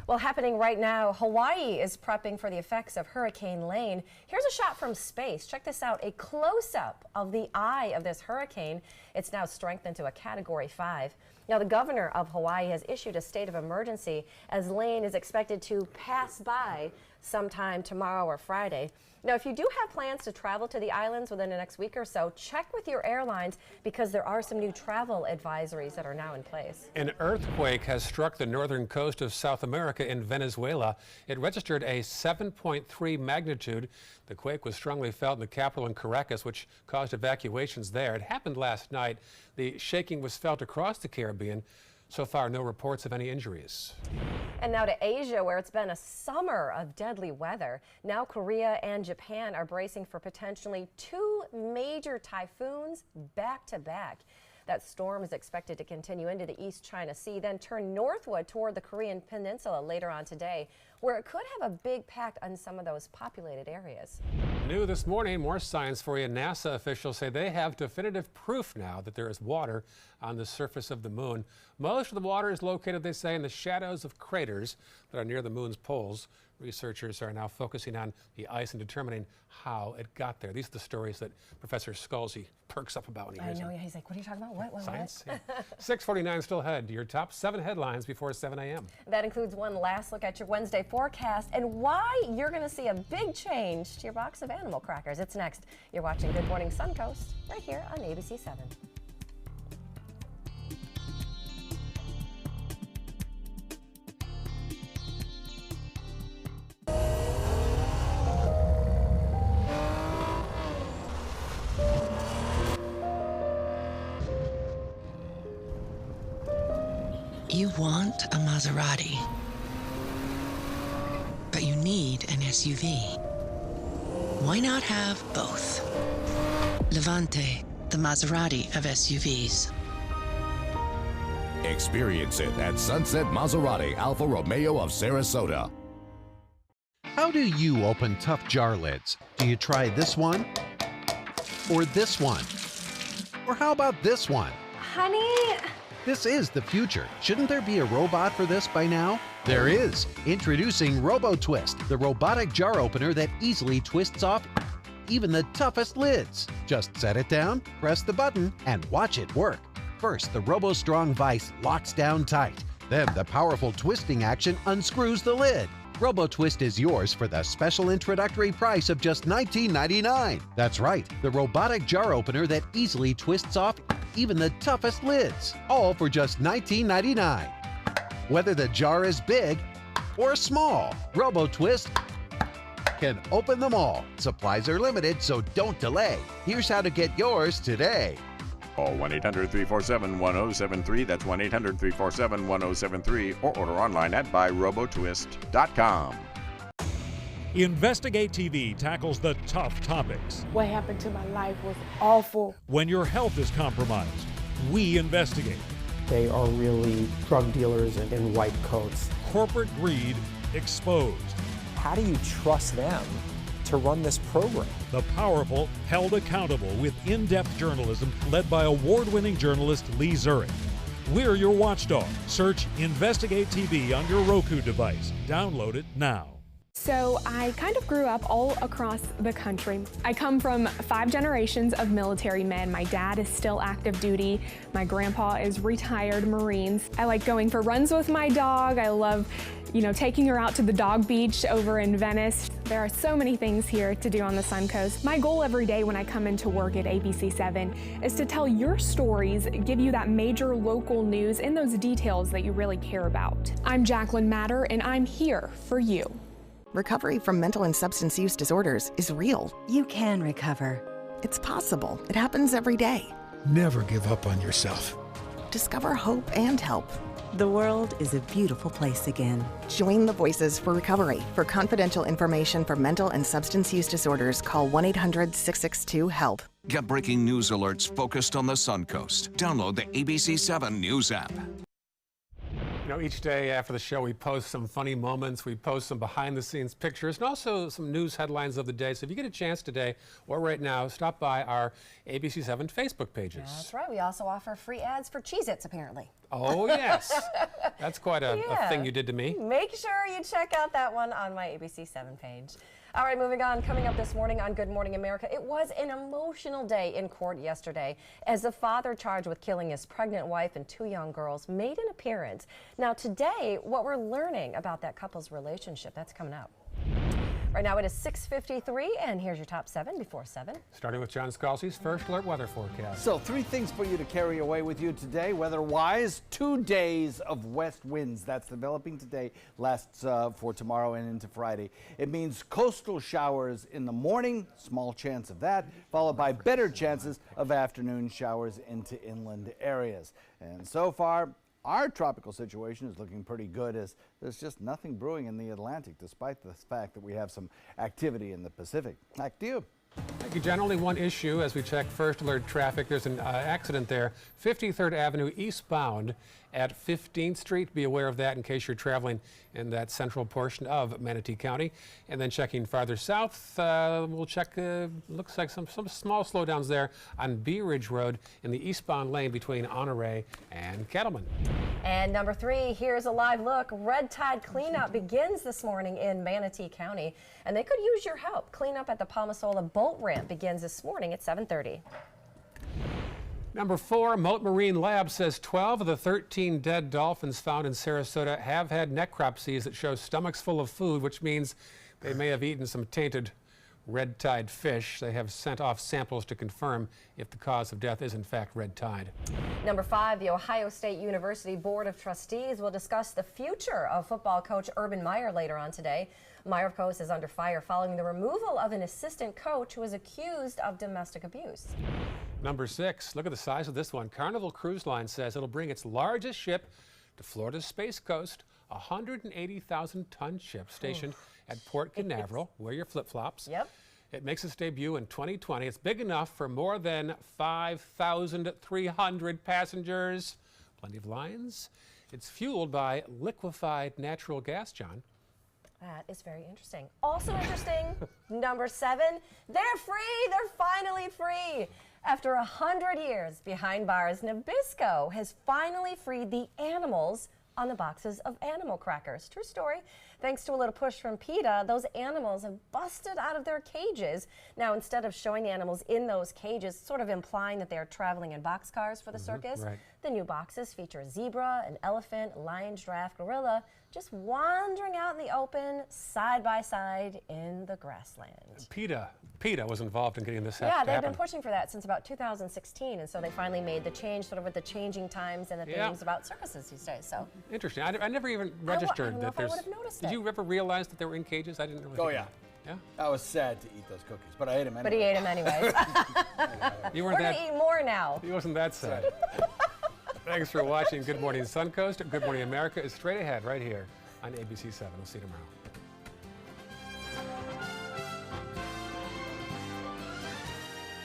Well, happening right now, Hawaii is prepping for the effects of Hurricane Lane. Here's a shot from space. Check this out, a close-up of the eye of this hurricane. It's now strengthened to a Category 5. Now, the governor of Hawaii has issued a state of emergency as Lane is expected to pass by sometime tomorrow or Friday. Now, if you do have plans to travel to the islands within the next week or so, check with your airlines because there are some new travel advisories that are now in place. An earthquake has struck the northern coast of South America in Venezuela. It registered a 7.3 magnitude. The quake was strongly felt in the capital in Caracas, which caused evacuations there. It happened last night. The shaking was felt across the Caribbean. So far, no reports of any injuries. And now to Asia, where it's been a summer of deadly weather. Now Korea and Japan are bracing for potentially 2 major typhoons back to back. That storm is expected to continue into the East China Sea, then turn northward toward the Korean Peninsula later on today, where it could have a big impact on some of those populated areas. New this morning, more science for you. NASA officials say they have definitive proof now that there is water on the surface of the moon. Most of the water is located, they say, in the shadows of craters that are near the moon's poles. Researchers are now focusing on the ice and determining how it got there. These are the stories that Professor Scalzi perks up about when he hears I know, them. yeah, he's like, what are you talking about? What? Science? Yeah. 6:49 still ahead. Your top 7 headlines before 7 a.m. That includes one last look at your Wednesday forecast and why you're going to see a big change to your box of animal crackers. It's next. You're watching Good Morning Suncoast right here on ABC 7. You want a Maserati, but you need an SUV. Why not have both? Levante, the Maserati of SUVs. Experience it at Sunset Maserati Alfa Romeo of Sarasota. How do you open tough jar lids? Do you try this one? Or this one? Or how about this one? Honey? This is the future. Shouldn't there be a robot for this by now? There is. Introducing RoboTwist, the robotic jar opener that easily twists off even the toughest lids. Just set it down, press the button, and watch it work. First, the RoboStrong vise locks down tight. Then the powerful twisting action unscrews the lid. RoboTwist is yours for the special introductory price of just $19.99. That's right, the robotic jar opener that easily twists off even the toughest lids, all for just $19.99. Whether the jar is big or small, RoboTwist can open them all. Supplies are limited, so don't delay. Here's how to get yours today. Call 1-800-347-1073. That's 1-800-347-1073. Or order online at buyrobotwist.com. Investigate TV tackles the tough topics. What happened to my life was awful. When your health is compromised, we investigate. They are really drug dealers in white coats. Corporate greed exposed. How do you trust them to run this program? The powerful held accountable with in-depth journalism led by award-winning journalist Lee Zurich. We're your watchdog. Search Investigate TV on your Roku device. Download it now. So I kind of grew up all across the country. I come from 5 generations of military men. My dad is still active duty. My grandpa is retired Marines. I like going for runs with my dog. I love, taking her out to the dog beach over in Venice. There are so many things here to do on the Suncoast. My goal every day when I come into work at ABC 7 is to tell your stories, give you that major local news and those details that you really care about. I'm Jacqueline Matter and I'm here for you. Recovery from mental and substance use disorders is real. You can recover. It's possible. It happens every day. Never give up on yourself. Discover hope and help. The world is a beautiful place again. Join the Voices for Recovery. For confidential information for mental and substance use disorders, call 1-800-662-HELP. Get breaking news alerts focused on the Suncoast. Download the ABC 7 News app. Each day after the show, we post some funny moments, we post some behind-the-scenes pictures, and also some news headlines of the day. So if you get a chance today or right now, stop by our ABC 7 Facebook pages. That's right. We also offer free ads for Cheez-Its, apparently. Oh, yes. That's quite a thing you did to me. Make sure you check out that one on my ABC 7 page. All right, moving on. Coming up this morning on Good Morning America, it was an emotional day in court yesterday as the father charged with killing his pregnant wife and 2 young girls made an appearance. Now today, what we're learning about that couple's relationship, that's coming up. Right now it is 6:53, and here's your top 7 before 7. Starting with John Scalzi's first alert weather forecast. So 3 things for you to carry away with you today, weather-wise. 2 days of west winds. That's developing today, lasts for tomorrow and into Friday. It means coastal showers in the morning, small chance of that, followed by better chances of afternoon showers into inland areas. And so far, our tropical situation is looking pretty good as there's just nothing brewing in the Atlantic, despite the fact that we have some activity in the Pacific. Back to you. Thank you, John. Only one issue as we check first alert traffic. There's an accident there, 53rd Avenue eastbound at 15th Street. Be aware of that in case you're traveling in that central portion of Manatee County. And then checking farther south, we'll check, looks like some small slowdowns there on Bee Ridge Road in the eastbound lane between Honore and Cattleman. And number 3, here's a live look. Red Tide cleanup begins this morning in Manatee County, and they could use your help. Cleanup at the Palmasola boat ramp begins this morning at 7:30. Number 4, Moat Marine Lab says 12 of the 13 dead dolphins found in Sarasota have had necropsies that show stomachs full of food, which means they may have eaten some tainted red tide fish. They have sent off samples to confirm if the cause of death is in fact red tide. Number 5, the Ohio State University Board of Trustees will discuss the future of football coach Urban Meyer later on today. Meyer, of course, is under fire following the removal of an assistant coach who was accused of domestic abuse. Number 6, look at the size of this one. Carnival Cruise Line says it'll bring its largest ship to Florida's Space Coast, a 180,000-ton ship stationed at Port Canaveral. Wear your flip-flops. Yep. It makes its debut in 2020. It's big enough for more than 5,300 passengers. Plenty of lines. It's fueled by liquefied natural gas, John. That is very interesting. Also interesting, number 7, they're free. They're finally free. After 100 years behind bars, Nabisco has finally freed the animals on the boxes of animal crackers. True story. Thanks to a little push from PETA, those animals have busted out of their cages. Now, instead of showing the animals in those cages, sort of implying that they're traveling in boxcars for the circus, the new boxes feature a zebra, an elephant, lion, giraffe, gorilla, just wandering out in the open, side by side in the grassland. PETA was involved in getting this Yeah, they've happen. been pushing for that since about 2016, and so they finally made the change sort of with the changing times and the themes about circuses these days. So Interesting. I never even registered I don't know that if I there's. would have noticed Did you ever realize that they were in cages? I didn't really. Oh, think yeah. of that. Yeah? I was sad to eat those cookies, but I ate them anyway. But he ate them anyways. You weren't We're going to eat more now. He wasn't that sad. Thanks for watching Good Morning Suncoast. Good Morning America is straight ahead right here on ABC 7. We'll see you tomorrow.